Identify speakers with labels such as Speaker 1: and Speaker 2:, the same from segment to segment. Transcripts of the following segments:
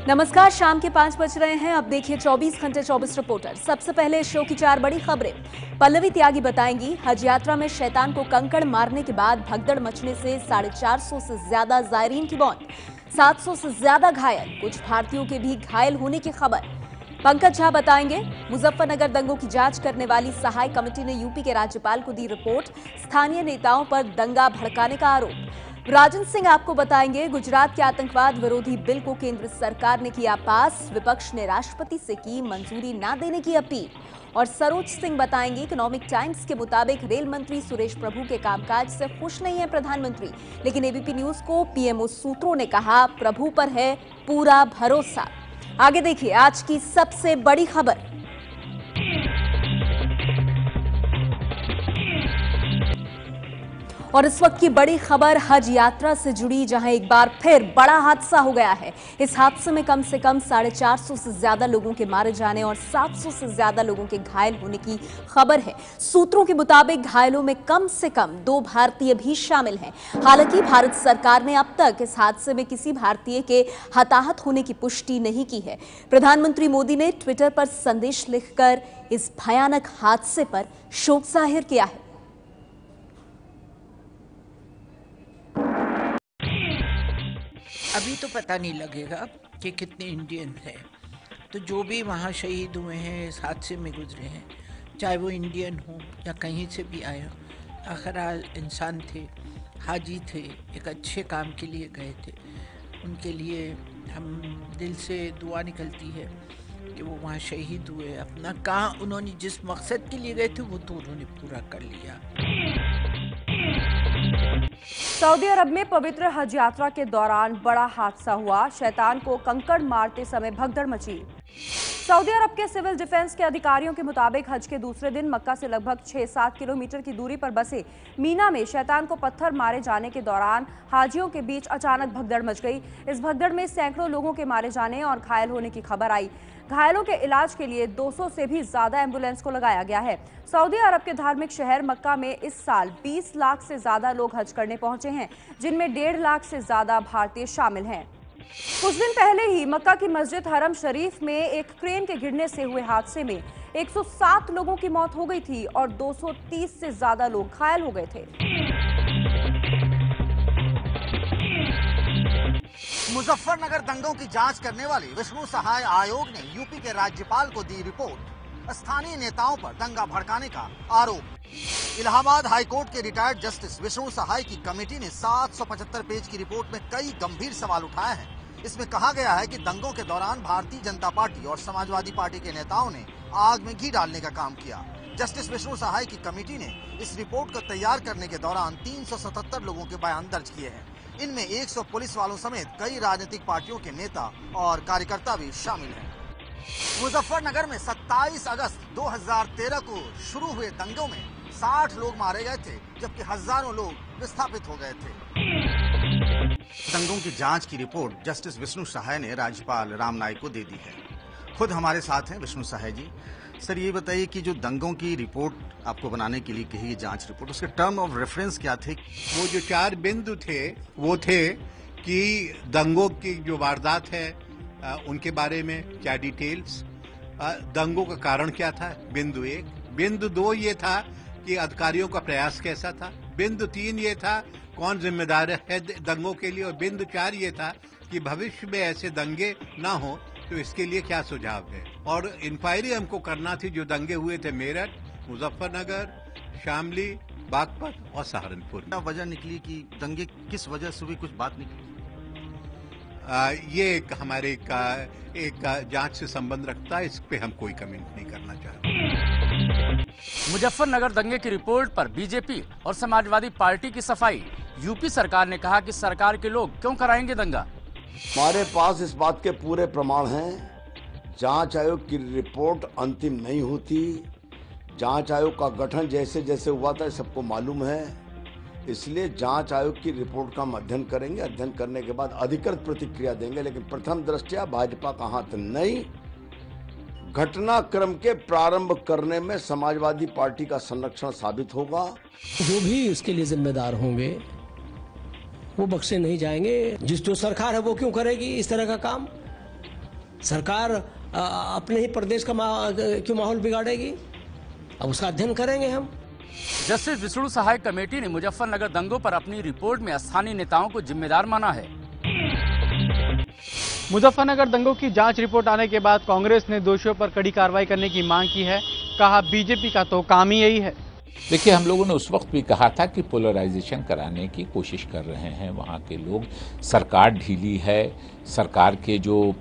Speaker 1: नमस्कार, शाम के 5 बज रहे हैं। अब देखिए 24 घंटे 24 रिपोर्टर। सबसे पहले शो की 4 बड़ी खबरें। पल्लवी त्यागी बताएंगी हज यात्रा में शैतान को कंकड़ मारने के बाद भगदड़ मचने से 450 से ज्यादा जायरीन की मौत, 700 से ज्यादा घायल, कुछ भारतीयों के भी घायल होने की खबर। पंकज झा बताएंगे मुजफ्फरनगर दंगों की जांच करने वाली सहाय कमेटी ने यूपी के राज्यपाल को दी रिपोर्ट, स्थानीय नेताओं पर दंगा भड़काने का आरोप। राजन सिंह आपको बताएंगे गुजरात के आतंकवाद विरोधी बिल को केंद्र सरकार ने किया पास, विपक्ष ने राष्ट्रपति से की मंजूरी न देने की अपील। और सरोज सिंह बताएंगे इकोनॉमिक टाइम्स के मुताबिक रेल मंत्री सुरेश प्रभु के कामकाज से खुश नहीं है प्रधानमंत्री, लेकिन एबीपी न्यूज को पीएमओ सूत्रों ने कहा प्रभु पर है पूरा भरोसा। आगे देखिए आज की सबसे बड़ी खबर। और इस वक्त की बड़ी खबर हज यात्रा से जुड़ी, जहां एक बार फिर बड़ा हादसा हो गया है। इस हादसे में कम से कम 450 से ज्यादा लोगों के मारे जाने और 700 से ज्यादा लोगों के घायल होने की खबर है। सूत्रों के मुताबिक घायलों में कम से कम 2 भारतीय भी शामिल हैं। हालांकि भारत सरकार ने अब तक इस हादसे में किसी भारतीय के हताहत होने की पुष्टि नहीं की है। प्रधानमंत्री मोदी ने ट्विटर पर संदेश लिखकर इस भयानक हादसे पर शोक जाहिर किया है।
Speaker 2: अभी तो पता नहीं लगेगा कि कितने इंडियन हैं, तो जो भी वहाँ शहीद हुए हैं, इस हादसे में गुजरे हैं, चाहे वो इंडियन हो या कहीं से भी आए हो, आखिर इंसान थे, हाजी थे, एक अच्छे काम के लिए गए थे। उनके लिए हम दिल से दुआ निकलती है कि वो वहाँ शहीद हुए। अपना कहाँ उन्होंने जिस मकसद के लिए गए थे वो तो उन्होंने पूरा कर लिया।
Speaker 3: सऊदी अरब में पवित्र हज यात्रा के दौरान बड़ा हादसा हुआ। शैतान को कंकड़ मारते समय भगदड़ मची। सऊदी अरब के सिविल डिफेंस के अधिकारियों के मुताबिक हज के दूसरे दिन मक्का से लगभग 6-7 किलोमीटर की दूरी पर बसे मीना में शैतान को पत्थर मारे जाने के दौरान हाजियों के बीच अचानक भगदड़ मच गई। इस भगदड़ में सैकड़ों लोगों के मारे जाने और घायल होने की खबर आई। घायलों के इलाज के लिए 200 से भी ज्यादा एम्बुलेंस को लगाया गया है। सऊदी अरब के धार्मिक शहर मक्का में इस साल 20 लाख से ज्यादा लोग हज करने पहुंचे हैं, जिनमें 1.5 लाख से ज्यादा भारतीय शामिल हैं। कुछ दिन पहले ही मक्का की मस्जिद हरम शरीफ में एक क्रेन के गिरने से हुए हादसे में 107 लोगों की मौत हो गई थी और 230 से ज्यादा लोग घायल हो गए थे।
Speaker 4: मुजफ्फरनगर दंगों की जांच करने वाली विष्णु सहाय आयोग ने यूपी के राज्यपाल को दी रिपोर्ट, स्थानीय नेताओं पर दंगा भड़काने का आरोप। इलाहाबाद हाईकोर्ट के रिटायर्ड जस्टिस विष्णु सहाय की कमेटी ने 775 पेज की रिपोर्ट में कई गंभीर सवाल उठाए हैं। इसमें कहा गया है कि दंगों के दौरान भारतीय जनता पार्टी और समाजवादी पार्टी के नेताओं ने आग में घी डालने का काम किया। जस्टिस विष्णु सहाय की कमेटी ने इस रिपोर्ट को तैयार करने के दौरान 377 लोगों के बयान दर्ज किए हैं। इनमें 100 पुलिस वालों समेत कई राजनीतिक पार्टियों के नेता और कार्यकर्ता भी शामिल हैं। मुजफ्फरनगर में 27 अगस्त 2013 को शुरू हुए दंगों में 60 लोग मारे गए थे, जबकि हजारों लोग विस्थापित हो गए थे। दंगों की जांच की रिपोर्ट जस्टिस विष्णु सहाय ने राज्यपाल राम नाईक को दे दी है। खुद हमारे साथ हैं विष्णु सहाय जी। सर, ये बताइए कि जो दंगों की रिपोर्ट आपको बनाने के लिए कही जांच रिपोर्ट, उसके टर्म ऑफ रेफरेंस क्या थे?
Speaker 5: वो जो 4 बिंदु थे वो थे कि दंगों की जो वारदात है उनके बारे में क्या डिटेल्स, दंगों का कारण क्या था, बिंदु 1। बिंदु 2 ये था कि अधिकारियों का प्रयास कैसा था। बिंदु 3 ये था कौन जिम्मेदार है दंगों के लिए। और बिंदु 4 ये था कि भविष्य में ऐसे दंगे ना हो तो इसके लिए क्या सुझाव है। और इंक्वायरी हमको करना थी जो दंगे हुए थे मेरठ, मुजफ्फरनगर, शामली, बागपत और सहारनपुर।
Speaker 4: वजह निकली कि दंगे किस वजह से हुई, कुछ बात निकली?
Speaker 5: ये हमारे एक जांच से संबंध रखता है, इस पे हम कोई कमेंट नहीं करना चाहते।
Speaker 6: मुजफ्फरनगर दंगे की रिपोर्ट पर बीजेपी और समाजवादी पार्टी की सफाई। यूपी सरकार ने कहा कि सरकार के लोग क्यों कराएंगे दंगा।
Speaker 7: हमारे पास इस बात के पूरे प्रमाण हैं। जांच आयोग की रिपोर्ट अंतिम नहीं होती। जांच आयोग का गठन जैसे जैसे हुआ था सबको मालूम है, इसलिए जांच आयोग की रिपोर्ट का हम अध्ययन करेंगे। अध्ययन करने के बाद अधिकृत प्रतिक्रिया देंगे, लेकिन प्रथम दृष्टया भाजपा का हाथ नहीं। घटनाक्रम के प्रारंभ करने में समाजवादी पार्टी का संरक्षण साबित होगा।
Speaker 8: जो भी इसके लिए जिम्मेदार होंगे वो बख्शे नहीं जाएंगे। जिस जो सरकार है वो क्यों करेगी इस तरह का काम। सरकार अपने ही प्रदेश का क्यों माहौल बिगाड़ेगी? अब उसका अध्ययन करेंगे हम।
Speaker 6: जस्टिस विष्णु सहाय कमेटी ने मुजफ्फरनगर दंगों पर अपनी रिपोर्ट में स्थानीय नेताओं को जिम्मेदार माना है।
Speaker 9: मुजफ्फरनगर दंगों की जांच रिपोर्ट आने के बाद कांग्रेस ने दोषियों पर कड़ी कार्रवाई करने की मांग की है। कहा बीजेपी का तो काम ही यही है।
Speaker 10: देखिए, हम लोगों ने उस वक्त भी कहा था कि पोलराइजेशन कराने की कोशिश कर रहे हैं वहाँ के लोग। सरकार ढीली है, सरकार के जो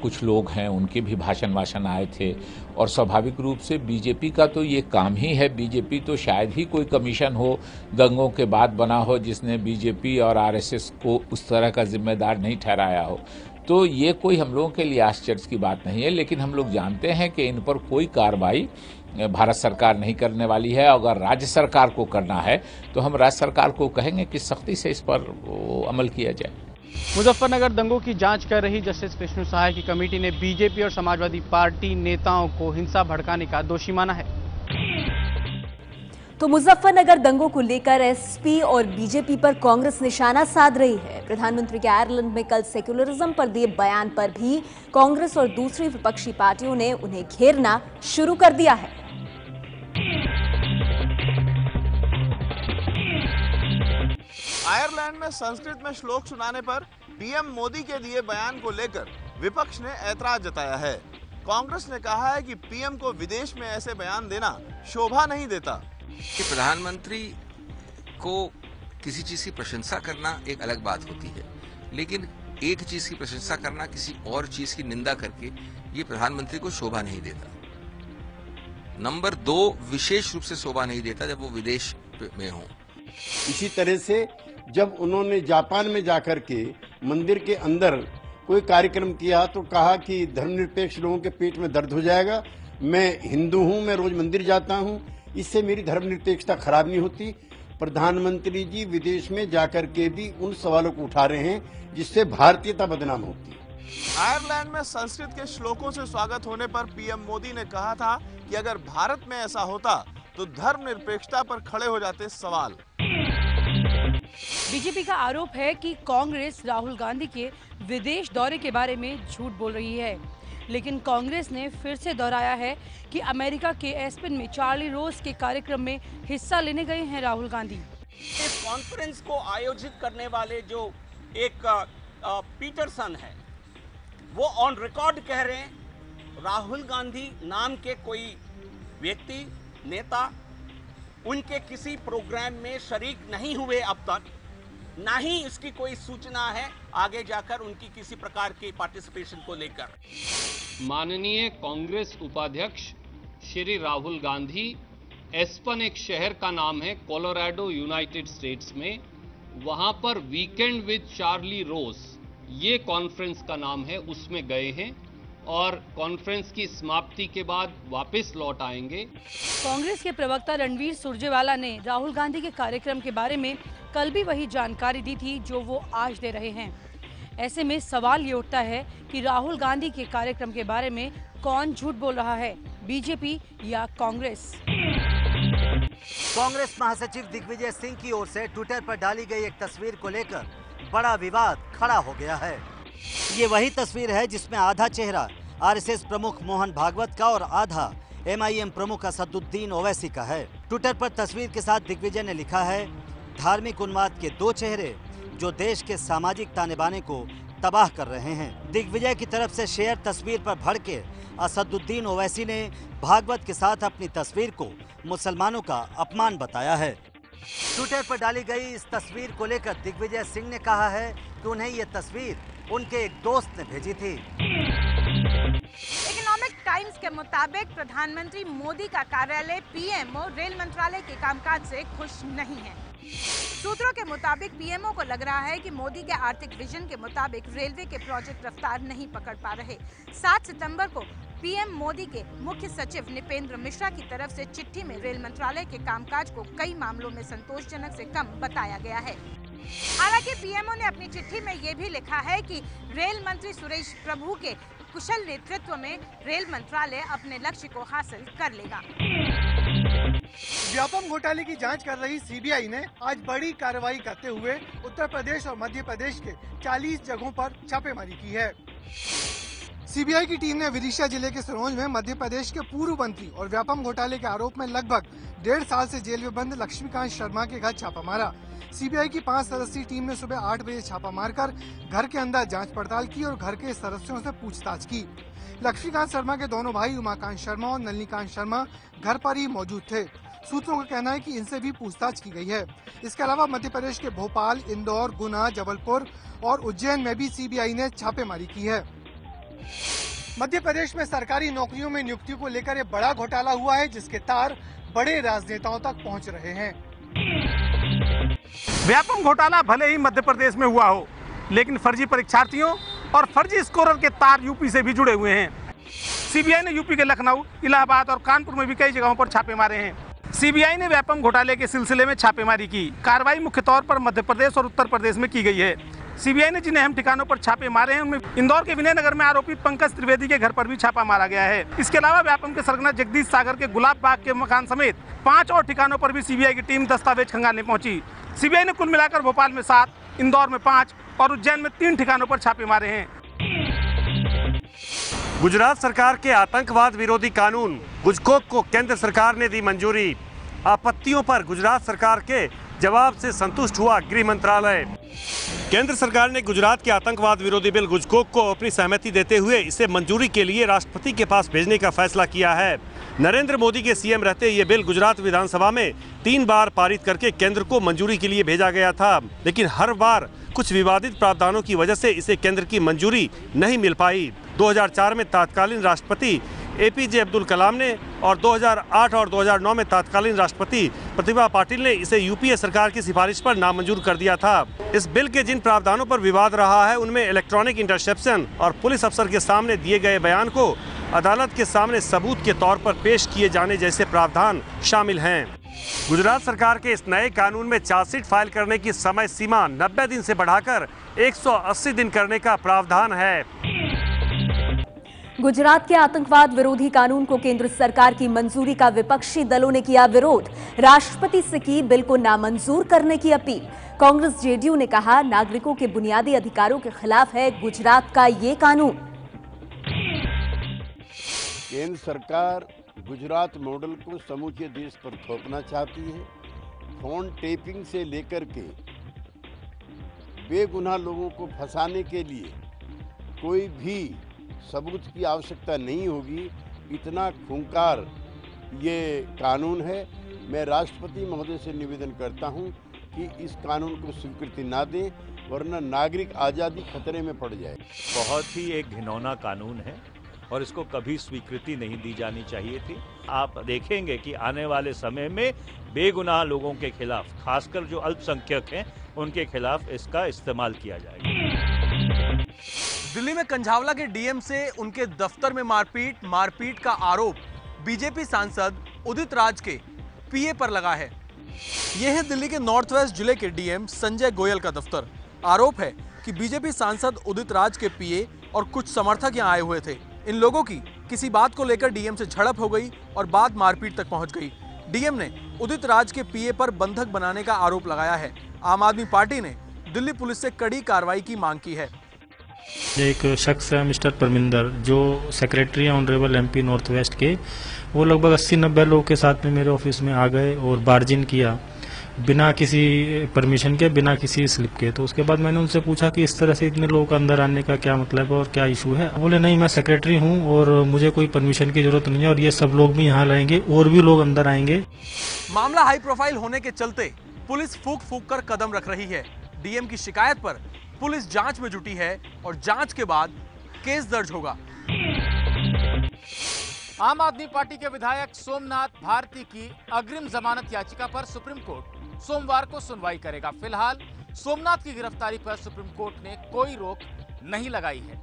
Speaker 10: कुछ लोग हैं उनके भी भाषण आए थे और स्वाभाविक रूप से बीजेपी का तो ये काम ही है। बीजेपी तो शायद ही कोई कमीशन हो दंगों के बाद बना हो जिसने बीजेपी और आरएसएस को उस तरह का जिम्मेदार नहीं ठहराया हो। तो ये कोई हम लोगों के लिए आश्चर्य की बात नहीं है, लेकिन हम लोग जानते हैं कि इन पर कोई कार्रवाई भारत सरकार नहीं करने वाली है। अगर राज्य सरकार को करना है तो हम राज्य सरकार को कहेंगे कि सख्ती से इस पर अमल किया जाए।
Speaker 9: मुजफ्फरनगर दंगों की जांच कर रही जस्टिस विष्णु सहाय की कमेटी ने बीजेपी और समाजवादी पार्टी नेताओं को हिंसा भड़काने का दोषी माना है।
Speaker 1: तो मुजफ्फरनगर दंगों को लेकर एसपी और बीजेपी पर कांग्रेस निशाना साध रही है। प्रधानमंत्री के आयरलैंड में कल सेक्युलरिज्म पर दिए बयान पर भी कांग्रेस और दूसरी विपक्षी पार्टियों ने उन्हें घेरना शुरू कर दिया है।
Speaker 11: आयरलैंड में संस्कृत में श्लोक सुनाने पर पीएम मोदी के दिए बयान को लेकर विपक्ष ने ऐतराज जताया है। कांग्रेस ने कहा है कि पीएम को विदेश में ऐसे बयान देना शोभा नहीं देता।
Speaker 12: कि प्रधानमंत्री को किसी चीज की प्रशंसा करना एक अलग बात होती है, लेकिन एक चीज की प्रशंसा करना किसी और चीज की निंदा करके ये प्रधानमंत्री को शोभा नहीं देता। नंबर 2, विशेष रूप से शोभा नहीं देता जब वो विदेश में हो।
Speaker 13: इसी तरह से जब उन्होंने जापान में जाकर के मंदिर के अंदर कोई कार्यक्रम किया तो कहा कि धर्मनिरपेक्ष लोगों के पेट में दर्द हो जाएगा। मैं हिंदू हूं, मैं रोज मंदिर जाता हूं, इससे मेरी धर्मनिरपेक्षता खराब नहीं होती। प्रधानमंत्री जी विदेश में जाकर के भी उन सवालों को उठा रहे हैं जिससे भारतीयता बदनाम होती है।
Speaker 11: आयरलैंड में संस्कृत के श्लोकों से स्वागत होने पर पीएम मोदी ने कहा था कि अगर भारत में ऐसा होता तो धर्मनिरपेक्षता पर खड़े हो जाते सवाल।
Speaker 3: बीजेपी का आरोप है कि कांग्रेस राहुल गांधी के विदेश दौरे के बारे में झूठ बोल रही है, लेकिन कांग्रेस ने फिर से दोहराया है कि अमेरिका के एस्पेन में चार्ली रोज के कार्यक्रम में हिस्सा लेने गए हैं राहुल गांधी।
Speaker 14: इस कॉन्फ्रेंस को आयोजित करने वाले जो एक पीटरसन है, वो ऑन रिकॉर्ड कह रहे हैं राहुल गांधी नाम के कोई व्यक्ति नेता उनके किसी प्रोग्राम में शरीक नहीं हुए अब तक, ना ही इसकी कोई सूचना है आगे जाकर उनकी किसी प्रकार की पार्टिसिपेशन को लेकर।
Speaker 15: माननीय कांग्रेस उपाध्यक्ष श्री राहुल गांधी एस्पन एक शहर का नाम है कोलोराडो यूनाइटेड स्टेट्स में, वहां पर वीकेंड विद चार्ली रोज ये कॉन्फ्रेंस का नाम है, उसमें गए हैं और कॉन्फ्रेंस की समाप्ति के बाद वापस लौट आएंगे।
Speaker 3: कांग्रेस के प्रवक्ता रणवीर सुरजेवाला ने राहुल गांधी के कार्यक्रम के बारे में कल भी वही जानकारी दी थी जो वो आज दे रहे हैं। ऐसे में सवाल ये उठता है कि राहुल गांधी के कार्यक्रम के बारे में कौन झूठ बोल रहा है, बीजेपी या कांग्रेस?
Speaker 4: कांग्रेस महासचिव दिग्विजय सिंह की ओर से ट्विटर पर डाली गई एक तस्वीर को लेकर बड़ा विवाद खड़ा हो गया है। ये वही तस्वीर है जिसमें आधा चेहरा आरएसएस प्रमुख मोहन भागवत का और आधा एमआईएम प्रमुख असदुद्दीन ओवैसी का है। ट्विटर पर तस्वीर के साथ दिग्विजय ने लिखा है, धार्मिक उन्माद के दो चेहरे जो देश के सामाजिक ताने बाने को तबाह कर रहे हैं। दिग्विजय की तरफ से शेयर तस्वीर पर भड़के असदुद्दीन ओवैसी ने भागवत के साथ अपनी तस्वीर को मुसलमानों का अपमान बताया है। ट्विटर पर डाली गई इस तस्वीर को लेकर दिग्विजय सिंह ने कहा है कि उन्हें ये तस्वीर उनके एक दोस्त ने भेजी थी।
Speaker 16: इकोनॉमिक टाइम्स के मुताबिक प्रधानमंत्री मोदी का कार्यालय पीएमओ रेल मंत्रालय के कामकाज से खुश नहीं है। सूत्रों के मुताबिक पीएमओ को लग रहा है कि मोदी के आर्थिक विजन के मुताबिक रेलवे के प्रोजेक्ट रफ्तार नहीं पकड़ पा रहे। 7 सितंबर को पीएम मोदी के मुख्य सचिव निपेंद्र मिश्रा की तरफ से चिट्ठी में रेल मंत्रालय के कामकाज को कई मामलों में संतोषजनक से कम बताया गया है। हालांकि पीएमओ ने अपनी चिट्ठी में ये भी लिखा है कि रेल मंत्री सुरेश प्रभु के कुशल नेतृत्व में रेल मंत्रालय अपने लक्ष्य को हासिल कर लेगा।
Speaker 17: व्यापम घोटाले की जांच कर रही सीबीआई ने आज बड़ी कार्रवाई करते हुए उत्तर प्रदेश और मध्य प्रदेश के 40 जगहों पर छापेमारी की है। सीबीआई की टीम ने विदिशा जिले के सिरोंज में मध्य प्रदेश के पूर्व मंत्री और व्यापम घोटाले के आरोप में लगभग 1.5 साल से जेल में बंद लक्ष्मीकांत शर्मा के घर छापा मारा। सीबीआई की 5 सदस्यीय टीम ने सुबह 8 बजे छापा मारकर घर के अंदर जांच पड़ताल की और घर के सदस्यों से पूछताछ की। लक्ष्मीकांत शर्मा के दोनों भाई उमाकांत शर्मा और नलिनीकांत शर्मा घर पर ही मौजूद थे। सूत्रों का कहना है कि इनसे भी पूछताछ की गई है। इसके अलावा मध्य प्रदेश के भोपाल, इंदौर, गुना, जबलपुर और उज्जैन में भी सीबीआई ने छापेमारी की है। मध्य प्रदेश में सरकारी नौकरियों में नियुक्तियों को लेकर एक बड़ा घोटाला हुआ है, जिसके तार बड़े राजनेताओं तक पहुंच रहे हैं।
Speaker 18: व्यापम घोटाला भले ही मध्य प्रदेश में हुआ हो, लेकिन फर्जी परीक्षार्थियों और फर्जी स्कोरर के तार यूपी से भी जुड़े हुए हैं। सीबीआई ने यूपी के लखनऊ, इलाहाबाद और कानपुर में भी कई जगहों पर छापे मारे हैं। सीबीआई ने व्यापम घोटाले के सिलसिले में छापेमारी की। कार्रवाई मुख्य तौर पर मध्य प्रदेश और उत्तर प्रदेश में की गई है। सीबीआई ने जिन अहम ठिकानों पर छापे मारे हैं उनमें इंदौर के विनय नगर में आरोपित पंकज त्रिवेदी के घर पर भी छापा मारा गया है। इसके अलावा व्यापम के सरगना जगदीश सागर के गुलाब बाग के मकान समेत 5 और ठिकानों पर भी सीबीआई की टीम दस्तावेज खंगालने पहुंची। सीबीआई ने कुल मिलाकर भोपाल में 7, इंदौर में 5 और उज्जैन में 3 ठिकानों पर छापे मारे हैं।
Speaker 19: गुजरात सरकार के आतंकवाद विरोधी कानून गुजकोक को केंद्र सरकार ने दी मंजूरी। आपत्तियों पर गुजरात सरकार के जवाब से संतुष्ट हुआ गृह मंत्रालय। केंद्र सरकार ने गुजरात के आतंकवाद विरोधी बिल गुजकोक को अपनी सहमति देते हुए इसे मंजूरी के लिए राष्ट्रपति के पास भेजने का फैसला किया है। नरेंद्र मोदी के सीएम रहते ये बिल गुजरात विधानसभा में 3 बार पारित करके केंद्र को मंजूरी के लिए भेजा गया था, लेकिन हर बार कुछ विवादित प्रावधानों की वजह से इसे केंद्र की मंजूरी नहीं मिल पाई। 2004 में तत्कालीन राष्ट्रपति एपीजे अब्दुल कलाम ने और 2008 और 2009 में तत्कालीन राष्ट्रपति प्रतिभा पाटिल ने इसे यूपीए सरकार की सिफारिश पर नामंजूर कर दिया था। इस बिल के जिन प्रावधानों पर विवाद रहा है उनमें इलेक्ट्रॉनिक इंटरसेप्शन और पुलिस अफसर के सामने दिए गए बयान को अदालत के सामने सबूत के तौर पर पेश किए जाने जैसे प्रावधान शामिल हैं। गुजरात सरकार के इस नए कानून में चार्जशीट फाइल करने की समय सीमा 90 दिन से बढ़ाकर 180 दिन करने का प्रावधान है।
Speaker 1: गुजरात के आतंकवाद विरोधी कानून को केंद्र सरकार की मंजूरी का विपक्षी दलों ने किया विरोध। राष्ट्रपति से की बिल को नामंजूर करने की अपील। कांग्रेस जेडीयू ने कहा नागरिकों के बुनियादी अधिकारों के खिलाफ है गुजरात का ये कानून।
Speaker 13: केंद्र सरकार गुजरात मॉडल को समूचे देश पर थोपना चाहती है। फोन टेपिंग से लेकर के बेगुनाह लोगों को फंसाने के लिए कोई भी सबूत की आवश्यकता नहीं होगी। इतना खूंखार ये कानून है। मैं राष्ट्रपति महोदय से निवेदन करता हूं कि इस कानून को स्वीकृति ना दें, वरना नागरिक आज़ादी खतरे में पड़ जाए।
Speaker 20: बहुत ही एक घिनौना कानून है और इसको कभी स्वीकृति नहीं दी जानी चाहिए थी। आप देखेंगे कि आने वाले समय में बेगुनाह लोगों के खिलाफ, खासकर जो अल्पसंख्यक हैं, उनके खिलाफ इसका इस्तेमाल किया जाएगा।
Speaker 21: दिल्ली में कंझावला के डीएम से उनके दफ्तर में मारपीट का आरोप बीजेपी सांसद उदित राज के पीए पर लगा है। यह है दिल्ली के नॉर्थ वेस्ट जिले के डीएम संजय गोयल का दफ्तर। आरोप है कि बीजेपी सांसद उदित राज के पीए और कुछ समर्थक यहां आए हुए थे। इन लोगों की किसी बात को लेकर डीएम से झड़प हो गई और बात मारपीट तक पहुंच गई। डीएम ने उदित राज के पीए पर बंधक बनाने का आरोप लगाया है। आम आदमी पार्टी ने दिल्ली पुलिस से कड़ी कार्रवाई की मांग की है।
Speaker 22: एक शख्स है मिस्टर परमिंदर, जो सेक्रेटरी है ऑनरेबल एमपी नॉर्थ वेस्ट के। वो लगभग 80-90 लोगों के साथ में मेरे ऑफिस में आ गए और बार्जिन किया बिना किसी परमिशन के, बिना किसी स्लिप के। तो उसके बाद मैंने उनसे पूछा कि इस तरह से इतने लोगों का अंदर आने का क्या मतलब है और क्या इशू है। बोले नहीं, मैं सेक्रेटरी हूं और मुझे कोई परमिशन की जरूरत नहीं है और ये सब लोग भी यहाँ रहेंगे और भी लोग अंदर आएंगे।
Speaker 21: मामला हाई प्रोफाइल होने के चलते पुलिस फूंक कर कदम रख रही है। डीएम की शिकायत पर पुलिस जांच में जुटी है और जांच के बाद केस दर्ज होगा।
Speaker 6: आम आदमी पार्टी के विधायक सोमनाथ भारती की अग्रिम जमानत याचिका पर सुप्रीम कोर्ट सोमवार को सुनवाई करेगा। फिलहाल सोमनाथ की गिरफ्तारी पर सुप्रीम कोर्ट ने कोई रोक नहीं लगाई है।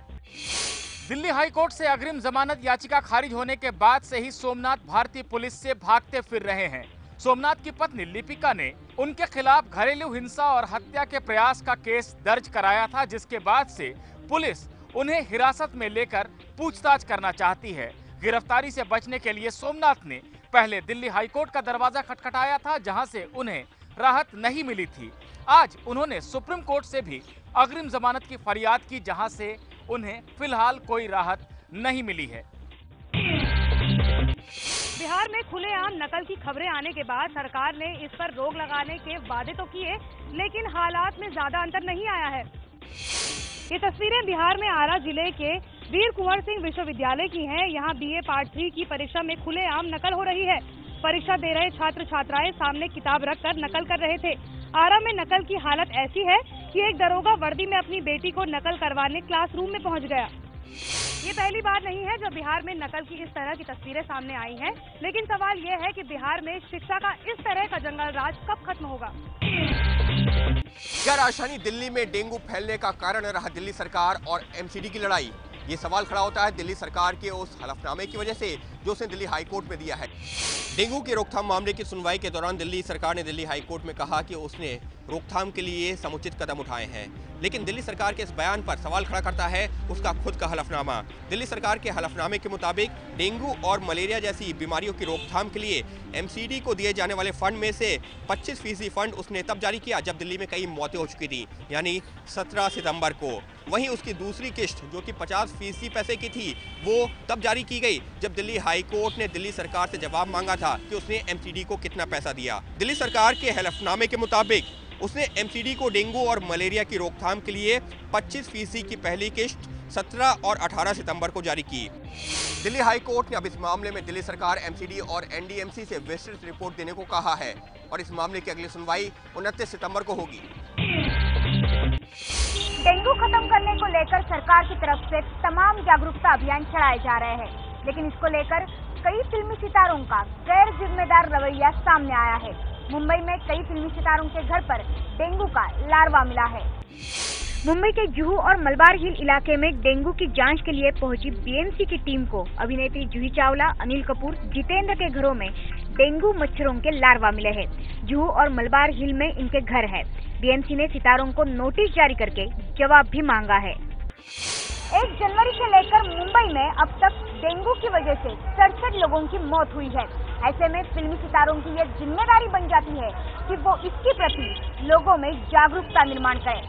Speaker 6: दिल्ली हाई कोर्ट से अग्रिम जमानत याचिका खारिज होने के बाद से ही सोमनाथ भारती पुलिस से भागते फिर रहे हैं। सोमनाथ की पत्नी लिपिका ने उनके खिलाफ घरेलू हिंसा और हत्या के प्रयास का केस दर्ज कराया था, जिसके बाद से पुलिस उन्हें हिरासत में लेकर पूछताछ करना चाहती है। गिरफ्तारी से बचने के लिए सोमनाथ ने पहले दिल्ली हाईकोर्ट का दरवाजा खटखटाया था, जहां से उन्हें राहत नहीं मिली थी। आज उन्होंने सुप्रीम कोर्ट से भी अग्रिम जमानत की फरियाद की, जहां से उन्हें फिलहाल कोई राहत नहीं मिली है।
Speaker 3: बिहार में खुलेआम नकल की खबरें आने के बाद सरकार ने इस पर रोक लगाने के वादे तो किए, लेकिन हालात में ज्यादा अंतर नहीं आया है। ये तस्वीरें बिहार में आरा जिले के वीर कुंवर सिंह विश्वविद्यालय की हैं। यहाँ BA पार्ट 3 की परीक्षा में खुलेआम नकल हो रही है। परीक्षा दे रहे छात्र छात्राएं सामने किताब रखकर नकल कर रहे थे। आरा में नकल की हालत ऐसी है कि एक दरोगा वर्दी में अपनी बेटी को नकल करवाने क्लासरूम में पहुंच गया। ये पहली बार नहीं है जब बिहार में नकल की इस तरह की तस्वीरें सामने आई हैं, लेकिन सवाल ये है कि बिहार में शिक्षा का इस तरह का जंगल राज कब खत्म होगा।
Speaker 2: क्या राजधानी दिल्ली में डेंगू फैलने का कारण रहा दिल्ली सरकार और MCD की लड़ाई? ये सवाल खड़ा होता है दिल्ली सरकार के उस हलफनामे की वजह से जो उसने दिल्ली हाई कोर्ट में दिया है। डेंगू के रोकथाम मामले की सुनवाई के दौरान दिल्ली सरकार ने दिल्ली हाई कोर्ट में कहा कि उसने रोकथाम के लिए समुचित कदम उठाए हैं, लेकिन दिल्ली सरकार के इस बयान पर सवाल खड़ा करता है उसका खुद का हलफनामा। दिल्ली सरकार के हलफनामे के मुताबिक डेंगू और मलेरिया जैसी बीमारियों की रोकथाम के लिए MCD को दिए जाने वाले फंड में से 25% फंड उसने तब जारी किया जब दिल्ली में कई मौतें हो चुकी थी, यानी 17 सितंबर को। वहीं उसकी दूसरी किश्त जो कि 50% पैसे की थी वो तब जारी की गई जब दिल्ली हाई कोर्ट ने दिल्ली सरकार से जवाब मांगा था कि उसने MCD को कितना पैसा दिया। दिल्ली सरकार के हलफनामे के मुताबिक उसने MCD को डेंगू और मलेरिया की रोकथाम के लिए 25% की पहली किश्त 17 और 18 सितंबर को जारी की। दिल्ली हाई कोर्ट ने अब इस मामले में दिल्ली सरकार, MCD और NDMC से विस्तृत रिपोर्ट देने को कहा है और इस मामले की अगली सुनवाई 29 सितंबर को होगी।
Speaker 5: डेंगू खत्म करने को लेकर सरकार की तरफ से तमाम जागरूकता अभियान चलाए जा रहे हैं, लेकिन इसको लेकर कई फिल्मी सितारों का गैर जिम्मेदार रवैया सामने आया है। मुंबई में कई फिल्मी सितारों के घर पर डेंगू का लार्वा मिला है। मुंबई के जुहू और मलबार हिल इलाके में डेंगू की जांच के लिए पहुंची BMC की टीम को अभिनेत्री जूही चावला, अनिल कपूर, जितेंद्र के घरों में डेंगू मच्छरों के लार्वा मिले हैं। जुहू और मलबार हिल में इनके घर है। BMC ने सितारों को नोटिस जारी करके जवाब भी मांगा है। 1 जनवरी से लेकर मुंबई में अब तक डेंगू की वजह से 67 लोगों की मौत हुई है। ऐसे में फिल्मी सितारों की यह जिम्मेदारी बन जाती है कि वो इसके प्रति लोगों में जागरूकता निर्माण करें।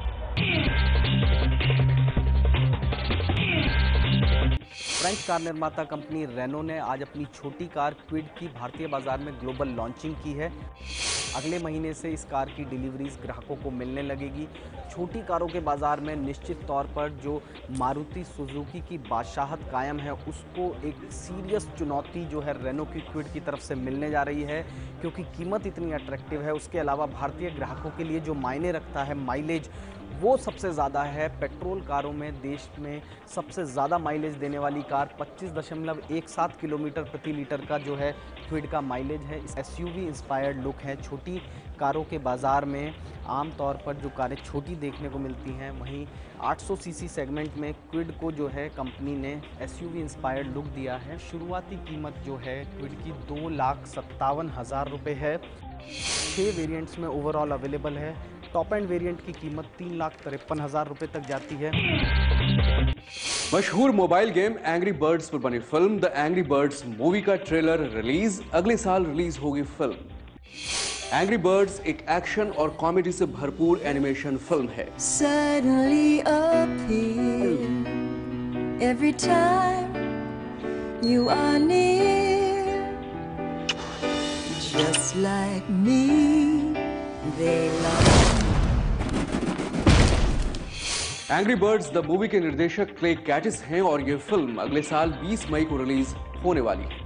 Speaker 23: फ्रेंच कार निर्माता कंपनी रेनो ने आज अपनी छोटी कार क्विड की भारतीय बाजार में ग्लोबल लॉन्चिंग की है। अगले महीने से इस कार की डिलीवरीज ग्राहकों को मिलने लगेगी। छोटी कारों के बाजार में निश्चित तौर पर जो मारुति सुजुकी की बादशाहत कायम है उसको एक सीरियस चुनौती जो है रेनो की क्विड की तरफ से मिलने जा रही है, क्योंकि कीमत इतनी अट्रैक्टिव है। उसके अलावा भारतीय ग्राहकों के लिए जो मायने रखता है माइलेज, वो सबसे ज़्यादा है। पेट्रोल कारों में देश में सबसे ज़्यादा माइलेज देने वाली कार 25.17 किलोमीटर प्रति लीटर का जो है क्विड का माइलेज है। SUV इंस्पायर्ड लुक है। छोटी कारों के बाज़ार में आमतौर पर जो कारें छोटी देखने को मिलती हैं, वहीं 800 सीसी सेगमेंट में क्विड को जो है कंपनी ने SUV इंस्पायर्ड लुक दिया है। शुरुआती कीमत जो है क्विड की 2,57,000 रुपये है। 6 वेरिएंट्स में ओवरऑल अवेलेबल है। टॉप एंड वेरिएंट की कीमत 3,53,000 रुपये तक जाती है।
Speaker 24: मशहूर मोबाइल गेम एंग्री बर्ड्स पर बनी film the angry birds movie का ट्रेलर रिलीज। अगले साल रिलीज होगी फिल्म। एंग्री बर्ड्स एक एक्शन और कॉमेडी से भरपूर एनिमेशन फिल्म है।
Speaker 25: Suddenly appear every time you are near, just like me, they love me.
Speaker 24: Angry birds the movie के निर्देशक क्ले कैटिस हैं और ये फिल्म अगले साल 20 मई को रिलीज होने वाली है।